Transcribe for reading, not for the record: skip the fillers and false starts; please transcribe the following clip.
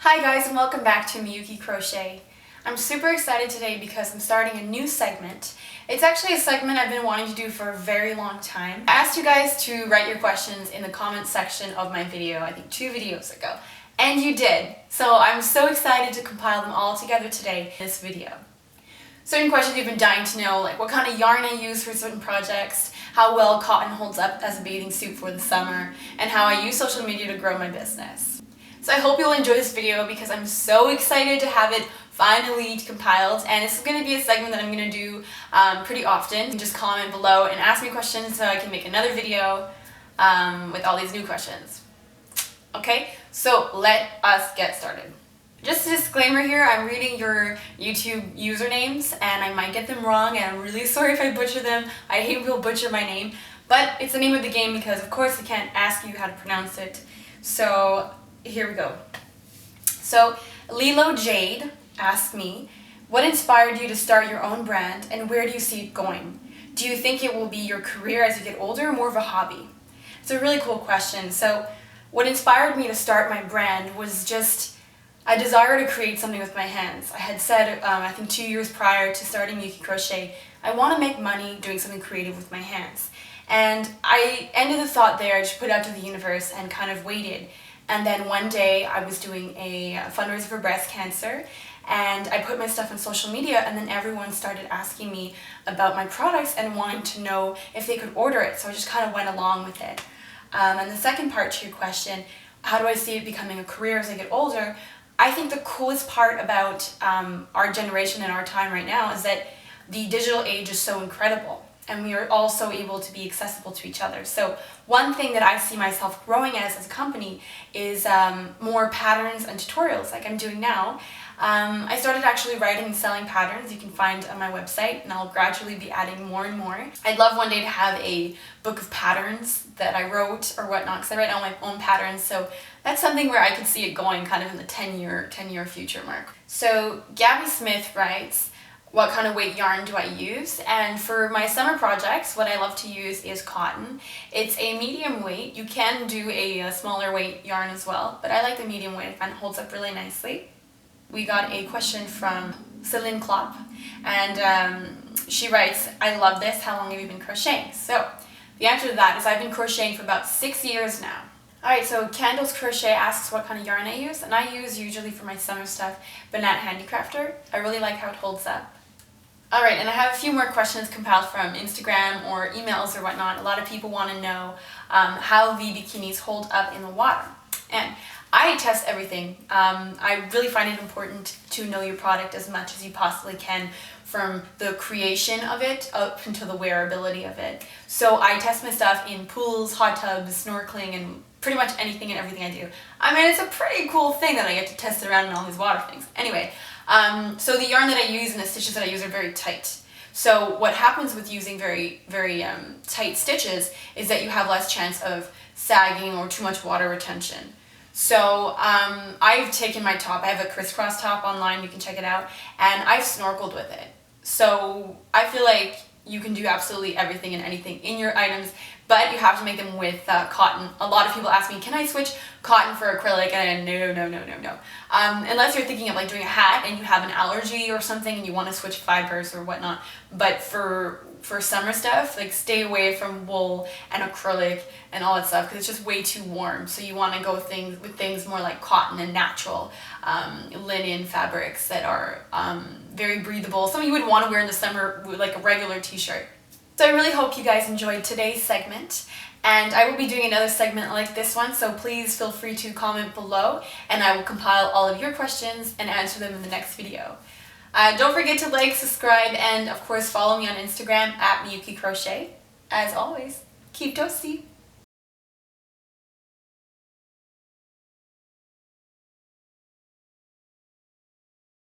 Hi guys, and welcome back to Miyuki Crochet. I'm super excited today because I'm starting a new segment. It's actually a segment I've been wanting to do for a very long time. I asked you guys to write your questions in the comments section of my video, I think 2 videos ago, and you did. So I'm so excited to compile them all together today in this video. Certain questions you've been dying to know, like what kind of yarn I use for certain projects, how well cotton holds up as a bathing suit for the summer, and how I use social media to grow my business. So I hope you'll enjoy this video because I'm so excited to have it finally compiled, and this is going to be a segment that I'm going to do pretty often. You can just comment below and ask me questions so I can make another video with all these new questions. Okay, so let us get started. Just a disclaimer here, I'm reading your YouTube usernames and I might get them wrong, and I'm really sorry if I butcher them. I hate when people butcher my name, but it's the name of the game because of course I can't ask you how to pronounce it. So here we go. So Lilo Jade asked me, what inspired you to start your own brand and where do you see it going? Do you think it will be your career as you get older or more of a hobby? It's a really cool question. So what inspired me to start my brand was just a desire to create something with my hands. I had said, I think 2 years prior to starting Miyuki Crochet, I want to make money doing something creative with my hands. And I ended the thought there, I just put it out to the universe and kind of waited. And then one day I was doing a fundraiser for breast cancer and I put my stuff on social media, and then everyone started asking me about my products and wanting to know if they could order it. So I just kind of went along with it. And the second part to your question, how do I see it becoming a career as I get older? I think the coolest part about our generation and our time right now is that the digital age is so incredible. And we are also able to be accessible to each other. So one thing that I see myself growing as a company is more patterns and tutorials like I'm doing now. I started actually writing and selling patterns you can find on my website, and I'll gradually be adding more and more. I'd love one day to have a book of patterns that I wrote or whatnot, because I write all my own patterns, so that's something where I could see it going kind of in the 10-year future mark. So Gabby Smith writes, what kind of weight yarn do I use? And for my summer projects, what I love to use is cotton. It's a medium weight. You can do a smaller weight yarn as well, but I like the medium weight. I find it holds up really nicely. We got a question from Celine Klopp, and she writes, I love this, how long have you been crocheting? So the answer to that is I've been crocheting for about 6 years now. Alright, so Candles Crochet asks what kind of yarn I use, and I use usually for my summer stuff Banat Handicrafter. I really like how it holds up. Alright, and I have a few more questions compiled from Instagram or emails or whatnot. A lot of people want to know how the bikinis hold up in the water. And I test everything. I really find it important to know your product as much as you possibly can, from the creation of it up until the wearability of it. So I test my stuff in pools, hot tubs, snorkeling, and pretty much anything and everything I do. I mean, it's a pretty cool thing that I get to test it around in all these water things. Anyway, so the yarn that I use and the stitches that I use are very tight. So what happens with using very tight stitches is that you have less chance of sagging or too much water retention. So I've taken my top, I have a crisscross top online, you can check it out, and I've snorkeled with it. So I feel like you can do absolutely everything and anything in your items, but you have to make them with cotton. A lot of people ask me, can I switch cotton for acrylic? And no. Unless you're thinking of like doing a hat and you have an allergy or something and you want to switch fibers or whatnot. But for summer stuff, like stay away from wool and acrylic and all that stuff because it's just way too warm. So you want to go with things more like cotton and natural linen fabrics that are very breathable. Something you would want to wear in the summer with like a regular t-shirt. So I really hope you guys enjoyed today's segment, and I will be doing another segment like this one, so please feel free to comment below and I will compile all of your questions and answer them in the next video. Don't forget to like, subscribe, and of course follow me on Instagram at Miyuki Crochet. As always, keep toasty!